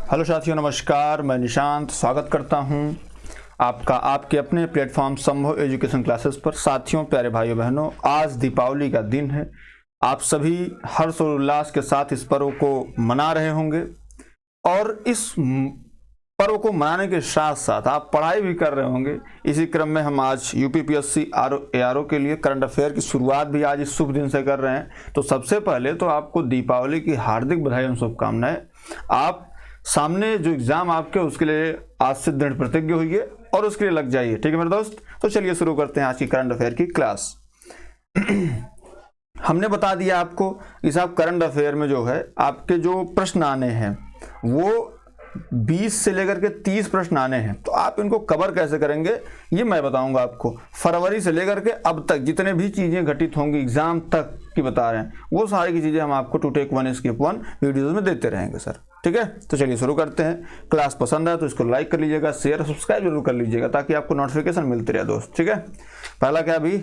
Hello साथियों, नमस्कार। मैं निशांत स्वागत करता हूं आपका आपके अपने प्लेटफॉर्म संभव एजुकेशन क्लासेस पर। साथियों, प्यारे भाइयों बहनों, आज दीपावली का दिन है। आप सभी हर्ष और उल्लास के साथ इस पर्व को मना रहे होंगे और इस पर्व को मनाने के साथ साथ आप पढ़ाई भी कर रहे होंगे। इसी क्रम में हम आज यूपीपीएससी ARO के लिए करंट अफेयर की शुरुआत भी आज इस शुभ दिन से कर रहे हैं। तो सबसे पहले तो आपको दीपावली की हार्दिक बधाई और शुभकामनाएं। आप सामने जो एग्जाम आपके उसके लिए आज से दृढ़ प्रतिज्ञ होइए और उसके लिए लग जाइए। ठीक है मेरे दोस्त, तो चलिए शुरू करते हैं आज की करंट अफेयर की क्लास। हमने बता दिया आपको कि साहब करंट अफेयर में जो है आपके जो प्रश्न आने हैं वो 20 से लेकर के 30 प्रश्न आने हैं। तो आप इनको कवर कैसे करेंगे ये मैं बताऊंगा आपको। फरवरी से लेकर के अब तक जितने भी चीजें घटित होंगी एग्जाम तक की बता रहे हैं, वो सारी की चीजें हम आपको to take one skip one videos में देते रहेंगे सर। ठीक है, तो चलिए शुरू करते हैं। क्लास पसंद आए तो इसको लाइक कर लीजिएगा, शेयर सब्सक्राइब जरूर कर लीजिएगा ताकि आपको नोटिफिकेशन मिलते रहे दोस्त। ठीक है, पहला क्या भी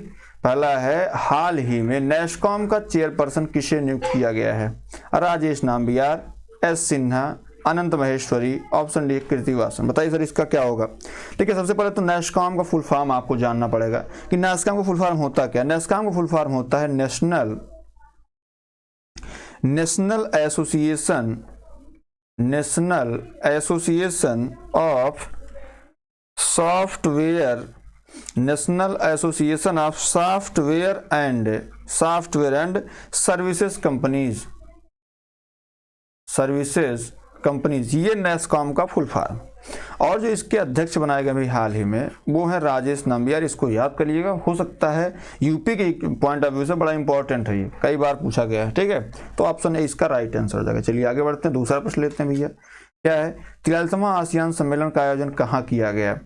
पहला है, हाल ही में नेस्कॉम का चेयरपर्सन किसे नियुक्त किया गया है? राजेश नाम्बियार, एस सिन्हा, अनंत महेश्वरी, ऑप्शन डी कृतिवासन। बताइए सर इसका क्या होगा? देखिए, सबसे पहले तो नेस्कॉम का फुल फॉर्म आपको जानना पड़ेगा कि नेस्कॉम का फुल फॉर्म होता क्या। नेस्कॉम का फुल फॉर्म होता है national association of software and services companies, ये नेस्कॉम का फुल फॉर्म। और जो इसके अध्यक्ष बनाए गए अभी हाल ही में वो है राजेश नाम्बियार। इसको याद कर लीजिएगा, हो सकता है यूपी के पॉइंट ऑफ व्यू से बड़ा इंपॉर्टेंट है, ये कई बार पूछा गया है। ठीक है, तो ऑप्शन ए इसका राइट आंसर हो जाएगा। चलिए आगे बढ़ते हैं, दूसरा प्रश्न लेते हैं भैया। क्या है? 43वां आसियान सम्मेलन का आयोजन कहाँ किया गया?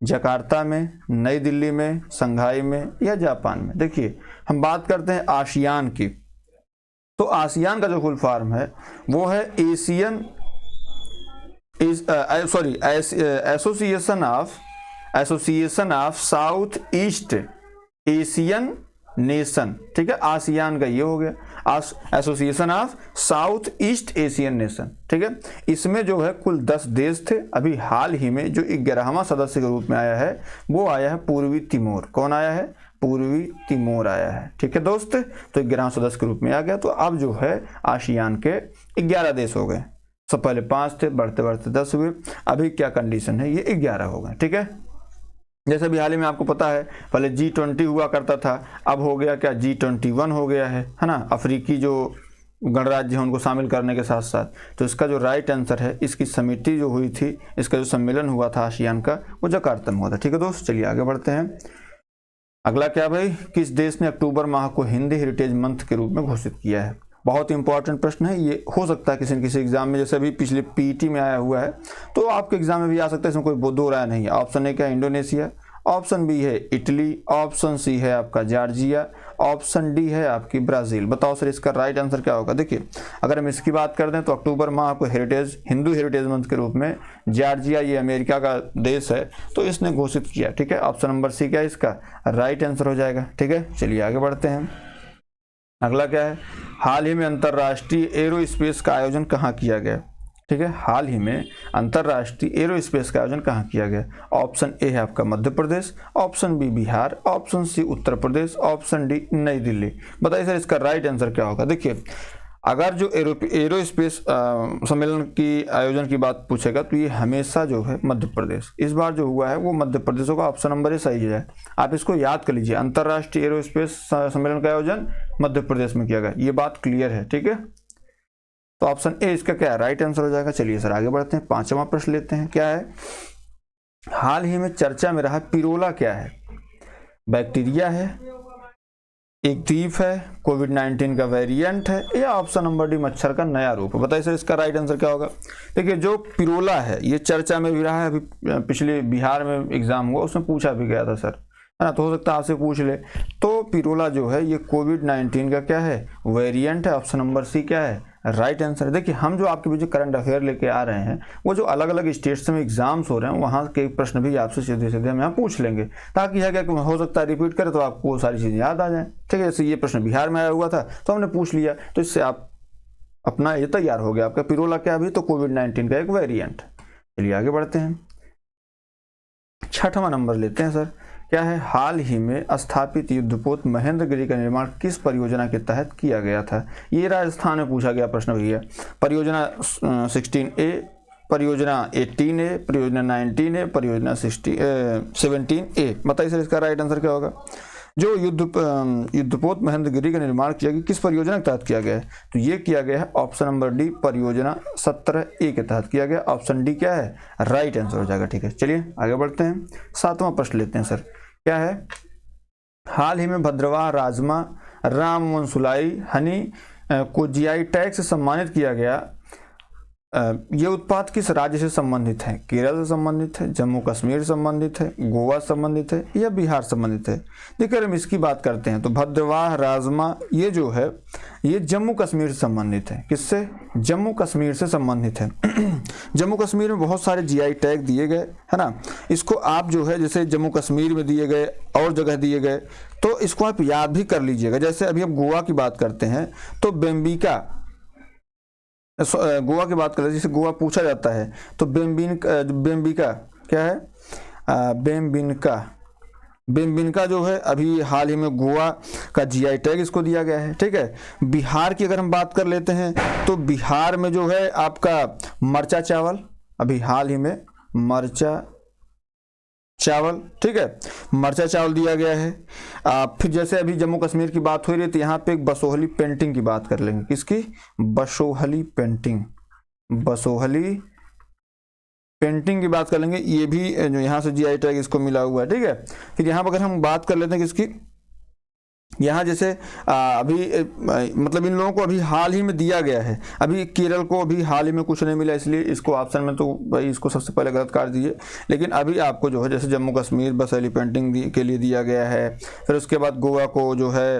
जकार्ता में, नई दिल्ली में, संघाई में या जापान में? देखिए, हम बात करते हैं आसियान की, तो आसियान का जो फुल फॉर्म है वो है association of south east Asian nation. ठीक है, आसियान का ये हो गया, association of south east Asian nation. ठीक है, इसमें जो है कुल 10 देश थे। अभी हाल ही में जो 11वां सदस्य के रूप में आया है वो आया है पूर्वी तिमोर। कौन आया है? पूर्वी तिमोर आया है। ठीक है दोस्त, तो 11वां सदस्य के रूप में आ गया। तो अब जो है आसियान के 11 देश हो गए। सब पहले 5 थे, बढ़ते बढ़ते 10 हुए। अभी क्या कंडीशन है? ये 11 हो गए। ठीक है, जैसे अभी हाल ही में आपको पता है पहले G20 हुआ करता था, अब हो गया क्या G21 हो गया है ना। अफ्रीकी जो गणराज्य है उनको शामिल करने के साथ साथ। तो इसका जो राइट आंसर है, इसकी समिति जो हुई थी, इसका जो सम्मेलन हुआ था आसियान का, वो जकार्ता में हुआ था। ठीक है दोस्त, चलिए आगे बढ़ते हैं। अगला क्या भाई, किस देश ने अक्टूबर माह को हिंदी हेरिटेज मंथ के रूप में घोषित किया है? बहुत इंपॉर्टेंट प्रश्न है ये। हो सकता है किसी न किसी एग्जाम में, जैसे अभी पिछले पीटी में आया हुआ है तो आपके एग्जाम में भी आ सकता है, इसमें कोई दो राय नहीं है। ऑप्शन ए क्या है? इंडोनेशिया, ऑप्शन बी है इटली, ऑप्शन सी है आपका जॉर्जिया, ऑप्शन डी है आपकी ब्राजील। बताओ सर इसका राइट आंसर क्या होगा? देखिए, अगर हम इसकी बात कर दें तो अक्टूबर माह को हिंदू हेरिटेज मंथ के रूप में जॉर्जिया, ये अमेरिका का देश है, तो इसने घोषित किया। ठीक है, ऑप्शन नंबर सी क्या है इसका राइट आंसर हो जाएगा। ठीक है, चलिए आगे बढ़ते हैं। अगला क्या है, हाल ही में अंतर्राष्ट्रीय एरोस्पेस का आयोजन कहाँ किया गया? ठीक है, हाल ही में अंतर्राष्ट्रीय एरोस्पेस का आयोजन कहाँ किया गया? ऑप्शन ए है आपका Madhya Pradesh, option B Bihar, option C Uttar Pradesh, option D New Delhi. बताइए सर इसका राइट आंसर क्या होगा? देखिए, अगर जो एरोस्पेस सम्मेलन की आयोजन की बात पूछेगा तो ये हमेशा जो है मध्य प्रदेश, इस बार जो हुआ है वो मध्य प्रदेश होगा। ऑप्शन नंबर ए सही है, आप इसको याद कर लीजिए। अंतर्राष्ट्रीय एरोस्पेस सम्मेलन का आयोजन मध्य प्रदेश में किया गया, ये बात क्लियर है। ठीक है, तो ऑप्शन ए इसका क्या राइट आंसर हो जाएगा। चलिए सर आगे बढ़ते हैं, 5वां प्रश्न लेते हैं। क्या है? हाल ही में चर्चा में रहा पिरोला क्या है? बैक्टीरिया है, एक द्वीप है, कोविड-19 का वेरिएंट है, या ऑप्शन नंबर डी मच्छर का नया रूप? बताइए सर इसका राइट आंसर क्या होगा? देखिए, जो पिरोला है ये चर्चा में भी रहा है। अभी पिछले बिहार में एग्जाम हुआ, उसमें पूछा भी गया था सर, है ना, तो हो सकता है आपसे पूछ ले। तो पिरोला जो है ये कोविड-19 का क्या है? वेरिएंट है। ऑप्शन नंबर सी क्या है? Right answer. देखिए, हम जो आपके बीच करंट अफेयर लेके आ रहे हैं वो जो अलग अलग स्टेट्स में एग्जाम्स हो रहे हैं वहाँ के प्रश्न भी आपसे सीधे सीधे हम यहाँ पूछ लेंगे, ताकि है क्या हो सकता है रिपीट करें तो आपको वो सारी चीज़ें याद आ जाएं। ठीक है, जैसे ये प्रश्न बिहार में आया हुआ था तो हमने पूछ लिया, तो इससे आप अपना ये तैयार हो गया आपका पिरोला क्या अभी तो कोविड-19 का एक वेरिएंट। चलिए आगे बढ़ते हैं, छठवां नंबर लेते हैं सर। क्या है, हाल ही में स्थापित युद्धपोत महेंद्रगिरी का निर्माण किस परियोजना के तहत किया गया था? ये राजस्थान में पूछा गया प्रश्न भैया। परियोजना 16A, परियोजना 18A, परियोजना 19A, परियोजना 17A। बताइए सर इसका राइट आंसर क्या होगा? जो युद्धपोत महेंद्रगिरी का निर्माण किया गया किस परियोजना के तहत किया गया है? तो ये किया गया है ऑप्शन नंबर डी, परियोजना 17A के तहत किया गया। ऑप्शन डी क्या है, राइट आंसर हो जाएगा। ठीक है, चलिए आगे बढ़ते हैं, सातवां प्रश्न लेते हैं सर। क्या है, हाल ही में भद्रवाह राजमा राम वंसुलाई हनी को जीआई टैग से सम्मानित किया गया। ये उत्पाद किस राज्य से संबंधित है? केरल से संबंधित है, जम्मू कश्मीर से संबंधित है, गोवा से संबंधित है या बिहार से संबंधित है? देखिए हम इसकी बात करते हैं तो भद्रवाह राजमा ये जो है ये जम्मू कश्मीर से संबंधित है। किससे? जम्मू कश्मीर से संबंधित है। जम्मू कश्मीर में बहुत सारे जीआई टैग दिए गए है ना, इसको आप जो है जैसे जम्मू कश्मीर में दिए गए और जगह दिए गए तो इसको आप याद भी कर लीजिएगा। जैसे अभी हम गोवा की बात करते हैं तो बेम्बिका, गोवा की बात करें जिसे गोवा पूछा जाता है तो बेम्बिका क्या है, बेम्बिनका जो है अभी हाल ही में गोवा का जीआई टैग इसको दिया गया है। ठीक है, बिहार की अगर हम बात कर लेते हैं तो बिहार में जो है आपका मरचा चावल, अभी हाल ही में मरचा चावल, ठीक है, मरचा चावल दिया गया है। फिर जैसे अभी जम्मू कश्मीर की बात हो रही है तो यहाँ पे एक बसोहली पेंटिंग की बात कर लेंगे। किसकी? बसोहली पेंटिंग, बसोहली पेंटिंग की बात कर लेंगे। ये भी जो यहाँ से जीआई टैग इसको मिला हुआ है। ठीक है, फिर यहाँ पर अगर हम बात कर लेते हैं किसकी, यहाँ जैसे अभी मतलब इन लोगों को अभी हाल ही में दिया गया है। अभी केरल को अभी हाल ही में कुछ नहीं मिला इसलिए इसको ऑप्शन में तो भाई इसको सबसे पहले गलत काट दीजिए। लेकिन अभी आपको जो है जैसे जम्मू कश्मीर बसोहली पेंटिंग के लिए दिया गया है, फिर उसके बाद गोवा को जो है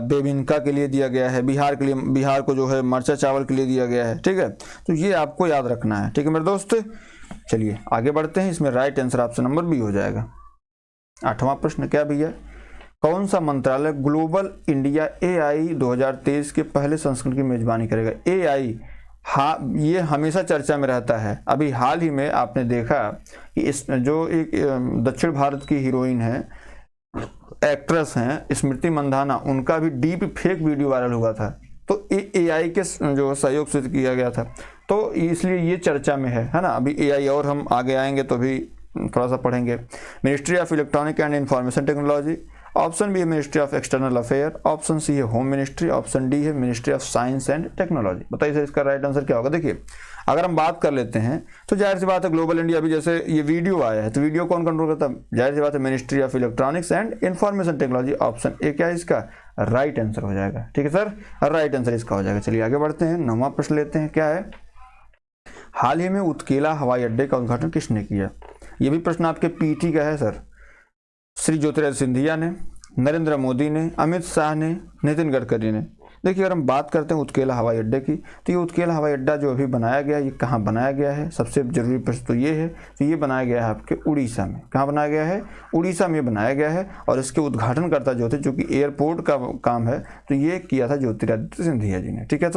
बेबिनका के लिए दिया गया है, बिहार के लिए बिहार को जो है मरचा चावल के लिए दिया गया है। ठीक है, तो ये आपको याद रखना है। ठीक है मेरे दोस्त, चलिए आगे बढ़ते हैं। इसमें right answer option number B हो जाएगा। आठवां प्रश्न क्या भैया, कौन सा मंत्रालय ग्लोबल इंडिया AI 2023 के पहले संस्करण की मेजबानी करेगा? AI ये हमेशा चर्चा में रहता है। अभी हाल ही में आपने देखा कि इस जो एक दक्षिण भारत की हीरोइन है, एक्ट्रेस हैं स्मृति मंधाना, उनका भी डीप फेक वीडियो वायरल हुआ था तो AI के जो सहयोग से किया गया था, तो इसलिए ये चर्चा में है ना। अभी AI और हम आगे आएंगे तो भी थोड़ा सा पढ़ेंगे। Ministry of electronic and information technology, option B है ministry of external affair, option C है होम मिनिस्ट्री, ऑप्शन डी है ministry of science and technology. बताइए सर इसका राइट आंसर क्या होगा? देखिए अगर हम बात कर लेते हैं तो जाहिर सी बात है ग्लोबल इंडिया, अभी जैसे ये वीडियो आया है तो वीडियो कौन कंट्रोल करता है? जाहिर सी बात है ministry of electronics and information technology. Option A क्या है इसका राइट आंसर हो जाएगा। ठीक है सर, राइट आंसर इसका हो जाएगा। चलिए आगे बढ़ते हैं, नौवां प्रश्न लेते हैं। क्या है, हाल ही में उत्केला हवाई अड्डे का उद्घाटन किसने किया? ये भी प्रश्न आपके पीटी का है सर। श्री ज्योतिरादित्य सिंधिया ने, नरेंद्र मोदी ने, अमित शाह ने, नितिन गडकरी ने। देखिए अगर हम बात करते हैं उत्केला हवाई अड्डे की तो ये उत्केला हवाई अड्डा जो अभी बनाया गया है ये कहाँ बनाया गया है? सबसे जरूरी प्रश्न तो ये है, तो ये बनाया गया है आपके उड़ीसा में। कहाँ बनाया गया है? उड़ीसा में बनाया गया है। और इसके उद्घाटनकर्ता जो थे, जो कि एयरपोर्ट का काम है, तो ये किया था ज्योतिरादित्य सिंधिया जी ने। ठीक है,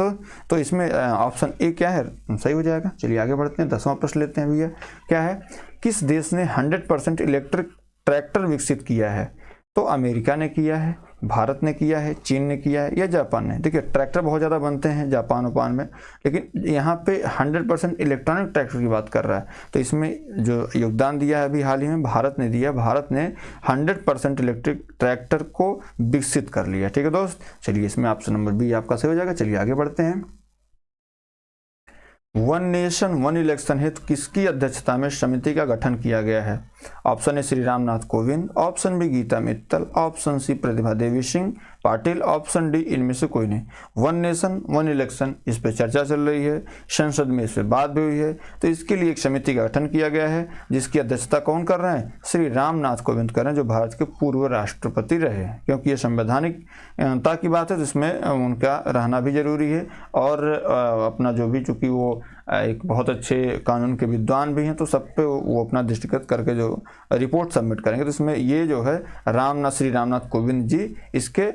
तो इसमें ऑप्शन ए क्या है सही हो जाएगा। चलिए आगे बढ़ते हैं, 10वां प्रश्न लेते हैं भैया। क्या है, किस देश ने 100% इलेक्ट्रिक ट्रैक्टर विकसित किया है? तो अमेरिका ने किया है, भारत ने किया है, चीन ने किया है या जापान ने? देखिए ट्रैक्टर बहुत ज़्यादा बनते हैं जापान उपान में, लेकिन यहाँ पे 100% इलेक्ट्रॉनिक ट्रैक्टर की बात कर रहा है। तो इसमें जो योगदान दिया है अभी हाल ही में भारत ने दिया। भारत ने 100% इलेक्ट्रिक ट्रैक्टर को विकसित कर लिया। ठीक है दोस्त, चलिए इसमें ऑप्शन नंबर बी आपका सही हो जाएगा। चलिए आगे बढ़ते हैं। वन नेशन वन इलेक्शन हेतु किसकी अध्यक्षता में समिति का गठन किया गया है? Option A Shri Ramnath Kovind, option B Geeta Mittal, option C Pratibha Devi Singh Patil, option D इनमें से कोई नहीं। वन नेशन वन इलेक्शन इस पे चर्चा चल रही है, संसद में इस पे बात भी हुई है, तो इसके लिए एक समिति का गठन किया गया है जिसकी अध्यक्षता कौन कर रहे हैं? श्री रामनाथ कोविंद कर रहे हैं, जो भारत के पूर्व राष्ट्रपति रहे हैं। क्योंकि ये संवैधानिकता की बात है तो इसमें उनका रहना भी जरूरी है। और अपना जो भी, चूँकि वो एक बहुत अच्छे कानून के विद्वान भी हैं, तो सब पे वो अपना दृष्टिगत करके जो रिपोर्ट सबमिट करेंगे, तो इसमें ये जो है श्री रामनाथ कोविंद जी इसके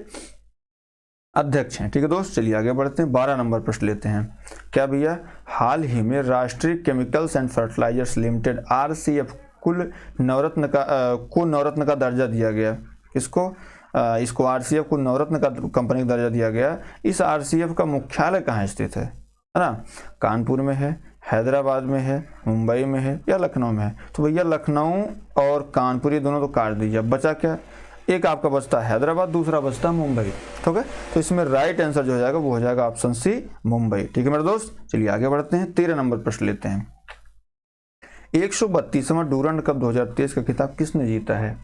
अध्यक्ष हैं। ठीक है दोस्त, चलिए आगे बढ़ते हैं। 12 नंबर प्रश्न लेते हैं। क्या भैया, हाल ही में Rashtriya chemicals and fertilizers limited RCF को नवरत्न का दर्जा दिया गया। किसको? इसको RCF को नवरत्न का कंपनी का दर्जा दिया गया। इस RCF का मुख्यालय कहाँ स्थित है ना? कानपुर में है, हैदराबाद में है, मुंबई में है या लखनऊ में है? तो भैया लखनऊ और कानपुर ये दोनों तो काट दीजिए। अब बचा क्या? एक आपका बचता है हैदराबाद, दूसरा बचता है मुंबई। ठीक है, तो इसमें राइट आंसर जो हो जाएगा वो हो जाएगा ऑप्शन सी, मुंबई। ठीक है मेरे दोस्त, चलिए आगे बढ़ते हैं। 13 नंबर प्रश्न लेते हैं। 132वां डूरंड कप 2023 का खिताब किसने जीता है?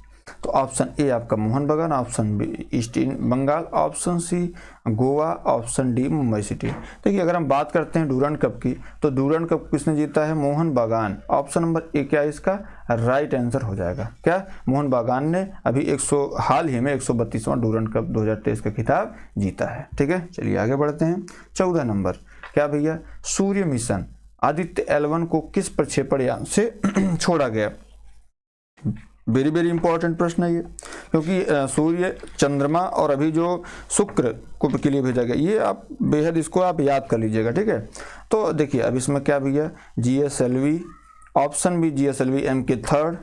तो ऑप्शन ए आपका Mohun Bagan, option B East Bengal, option C Goa, option D Mumbai City. देखिए अगर हम बात करते हैं डूरंड कप की, तो डूरंड कप किसने जीता है? Mohan Bagan. Option number A क्या है इसका राइट आंसर हो जाएगा। क्या? मोहन बगान ने अभी हाल ही में 132वां डूरंड कप 2023 का खिताब जीता है। ठीक है, चलिए आगे बढ़ते हैं। 14 नंबर, क्या भैया, सूर्य मिशन आदित्य L1 को किस प्रक्षेपण यान से छोड़ा गया? वेरी वेरी इंपॉर्टेंट प्रश्न है ये, क्योंकि सूर्य, चंद्रमा और अभी जो शुक्र को के लिए भेजा गया, ये आप बेहद इसको आप याद कर लीजिएगा। ठीक है, तो देखिए अब इसमें क्या भैया, GSLV, option B GSLV MK3,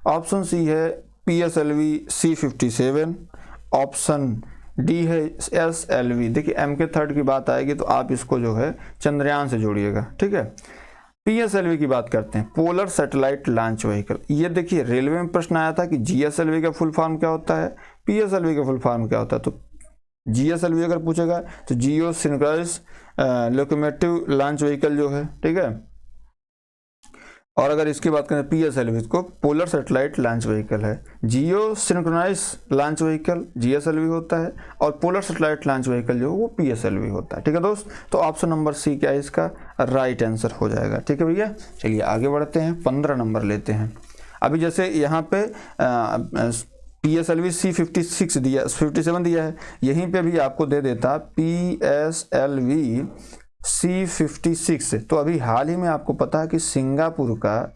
option C है PSLV C57, ऑप्शन डी है SLV। देखिए MK3 की बात आएगी तो आप इसको जो है चंद्रयान से जोड़िएगा। ठीक है, PSLV की बात करते हैं, पोलर सैटेलाइट लॉन्च व्हीकल। ये देखिए रेलवे में प्रश्न आया था कि GSLV का फुल फॉर्म क्या होता है, PSLV का फुल फॉर्म क्या होता है। तो GSLV अगर पूछेगा तो जियो सिंक्रोनाइज लोकोमोटिव लॉन्च व्हीकल जो है। ठीक है, और अगर इसकी बात करें PSLV को पोलर सैटेलाइट लॉन्च व्हीकल है। जियो सिंक्रोनाइज लॉन्च व्हीकल GSLV होता है और पोलर सैटेलाइट लॉन्च व्हीकल जो वो PSLV होता है। ठीक है दोस्त, तो ऑप्शन नंबर सी क्या है इसका राइट आंसर हो जाएगा। ठीक है भैया, चलिए आगे बढ़ते हैं। 15 नंबर लेते हैं। अभी जैसे यहाँ पे PSLV C57 दिया है, यहीं पे भी आपको दे देता PSLV C56। तो अभी हाल ही में आपको पता है कि सिंगापुर का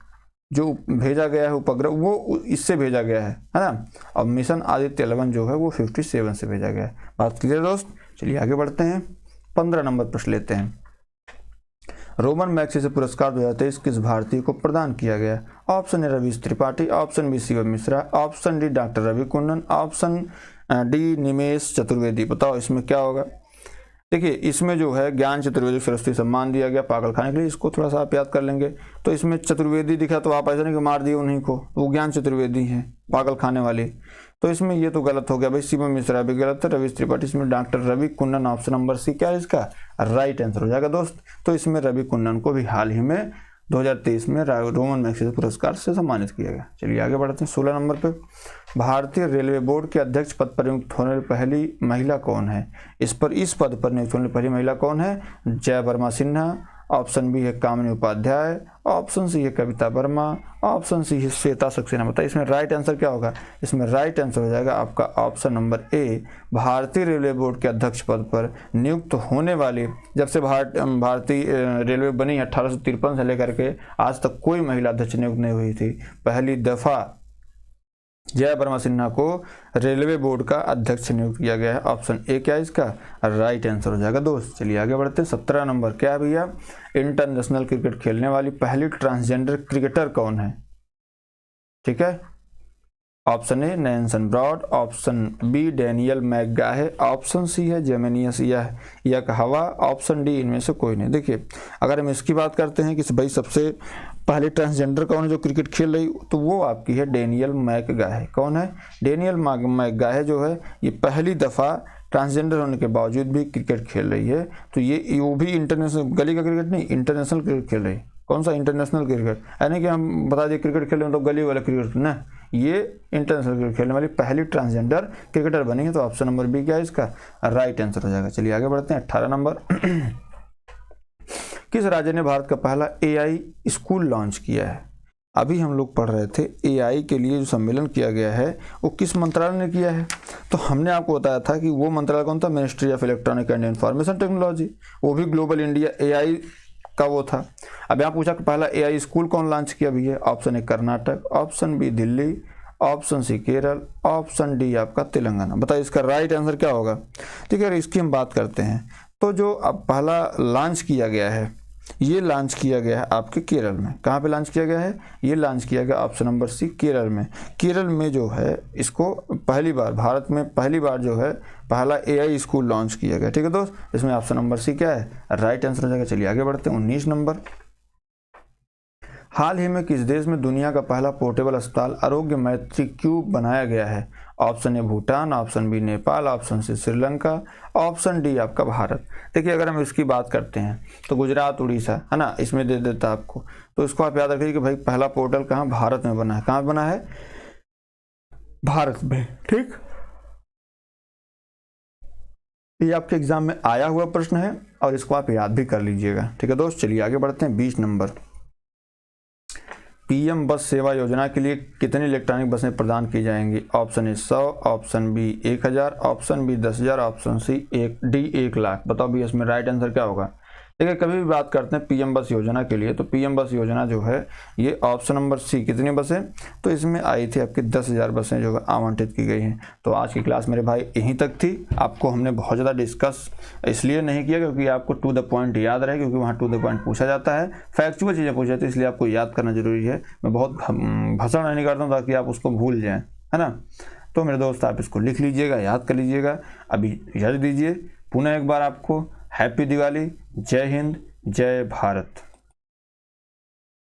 जो भेजा गया है उपग्रह वो इससे भेजा गया है ना। और मिशन आदित्य L1 जो है वो 57 से भेजा गया है। बात क्लियर दोस्त, चलिए आगे बढ़ते हैं। 15 नंबर प्रश्न लेते हैं। रोमन मैग्सेसे पुरस्कार 2023 किस भारतीय को प्रदान किया गया? Option A Ravish Tripathi, option B Shivam Mishra, option D doctor Ravi Kundan, option D Nimesh Chaturvedi. बताओ इसमें क्या होगा? देखिए इसमें जो है ज्ञान चतुर्वेदी सरस्वती सम्मान दिया गया पागल खाने के लिए, इसको थोड़ा सा आप याद कर लेंगे। तो इसमें चतुर्वेदी दिखा तो आप ऐसा नहीं कि मार दिए उन्हीं को, वो ज्ञान चतुर्वेदी हैं पागल खाने वाली। तो इसमें ये तो गलत हो गया भाई, शिवम मिश्रा भी गलत है, रवीश त्रिपाठी, इसमें doctor Ravi Kundan. Option number C क्या है इसका राइट आंसर हो जाएगा दोस्त। तो इसमें रवि कुंदन को भी हाल ही में 2023 में रोमन मैग्सेसे पुरस्कार से सम्मानित किया गया। चलिए आगे बढ़ते हैं। 16 नंबर पे, भारतीय रेलवे बोर्ड के अध्यक्ष पद पर नियुक्त होने वाली पहली महिला कौन है? इस पद पर नियुक्त होने वाली पहली महिला कौन है? जय वर्मा सिन्हा, ऑप्शन बी है कामिनी उपाध्याय, ऑप्शन सी है कविता वर्मा, ऑप्शन सी है श्वेता सक्सेना। बताइए इसमें राइट आंसर क्या होगा? इसमें राइट आंसर हो जाएगा आपका ऑप्शन नंबर ए, भारतीय रेलवे बोर्ड के अध्यक्ष पद पर नियुक्त होने वाली। जब से भारतीय रेलवे बनी 1853 से लेकर के आज तक कोई महिला अध्यक्ष नियुक्त नहीं हुई थी। पहली दफा जय वर्मा सिन्हा को रेलवे बोर्ड का अध्यक्ष नियुक्त किया गया है। ऑप्शन ए क्या है इसका राइट आंसर हो जाएगा दोस्त। चलिए आगे बढ़ते हैं। 17 नंबर, क्या है भैया, इंटरनेशनल क्रिकेट खेलने वाली पहली ट्रांसजेंडर क्रिकेटर कौन है? ठीक है, option A Nansen Broad, option B Daniel McGahey, option C है जेमेनियस यक हवा, ऑप्शन डी इनमें से कोई नहीं। देखिए अगर हम इसकी बात करते हैं कि भाई सबसे पहले ट्रांसजेंडर कौन है जो क्रिकेट खेल रही, तो वो आपकी है डेनियल मैकगाहे। कौन है? डेनियल मैकगाहे जो है ये पहली दफ़ा ट्रांसजेंडर होने के बावजूद भी क्रिकेट खेल रही है। तो ये वो भी इंटरनेशनल, गली का क्रिकेट नहीं, इंटरनेशनल क्रिकेट खेल रही है। कौन सा इंटरनेशनल क्रिकेट? यानी कि हम बता दें क्रिकेट खेल रहे हैं तो गली वाला क्रिकेट ना, ये इंटरनेशनल क्रिकेट खेलने वाली पहली ट्रांसजेंडर क्रिकेटर बनी है। तो ऑप्शन नंबर बी क्या है इसका राइट आंसर हो जाएगा। चलिए आगे बढ़ते हैं। 18 नंबर, किस राज्य ने भारत का पहला AI स्कूल लॉन्च किया है? अभी हम लोग पढ़ रहे थे AI के लिए जो सम्मेलन किया गया है वो किस मंत्रालय ने किया है? तो हमने आपको बताया था कि वो मंत्रालय कौन था? Ministry of electronic and information technology. वो भी ग्लोबल इंडिया AI का वो था। अब यहाँ पूछा कि पहला AI स्कूल कौन लॉन्च किया भी है? Option A Karnataka, option B Delhi, option C Kerala, option D आपका तेलंगाना। बताइए इसका राइट आंसर क्या होगा। ठीक है, इसकी हम बात करते हैं। तो जो अब पहला लॉन्च किया गया है, ये लॉन्च किया गया है आपके केरल में। कहाँ पे लॉन्च किया गया है? ये लॉन्च किया गया ऑप्शन नंबर सी केरल में। केरल में जो है इसको पहली बार, भारत में पहली बार जो है पहला AI स्कूल लॉन्च किया गया। ठीक है दोस्त, इसमें ऑप्शन नंबर सी क्या है? राइट आंसर हो जाएगा। चलिए आगे बढ़ते हैं। 19 नंबर, हाल ही में किस देश में दुनिया का पहला पोर्टेबल अस्पताल आरोग्य मैत्री क्यूब बनाया गया है? Option A Bhutan, option B Nepal, option C Sri Lanka, option D आपका भारत। देखिए अगर हम इसकी बात करते हैं तो गुजरात, उड़ीसा है ना, इसमें दे देता आपको। तो इसको आप याद रखिए कि भाई पहला पोर्टल कहाँ? भारत में बना है। कहाँ बना है? भारत में। ठीक, ये आपके एग्जाम में आया हुआ प्रश्न है और इसको आप याद भी कर लीजिएगा। ठीक है दोस्त, चलिए आगे बढ़ते हैं। 20 नंबर, PM बस सेवा योजना के लिए कितनी इलेक्ट्रॉनिक बसें प्रदान की जाएंगी? Option A 100, option B 1000, option B 10,000, option C D 1 lakh. बताओ भी इसमें राइट आंसर क्या होगा। देखिए कभी भी बात करते हैं PM बस योजना के लिए, तो PM बस योजना जो है ये ऑप्शन नंबर सी कितनी बसें, तो इसमें आई थी आपकी 10,000 बसें जो है आवंटित की गई हैं। तो आज की क्लास मेरे भाई यहीं तक थी। आपको हमने बहुत ज़्यादा डिस्कस इसलिए नहीं किया क्योंकि आपको टू द पॉइंट याद रहे, क्योंकि वहाँ टू द पॉइंट पूछा जाता है, फैक्चुअल चीज़ें पूछी जाती है, इसलिए आपको याद करना जरूरी है। मैं बहुत भाषण नहीं करता हूँ ताकि आप उसको भूल जाएँ, है ना। तो मेरे दोस्त आप इसको लिख लीजिएगा, याद कर लीजिएगा। अभी याद दीजिए पुनः एक बार आपको हैप्पी दिवाली, जय हिंद, जय भारत।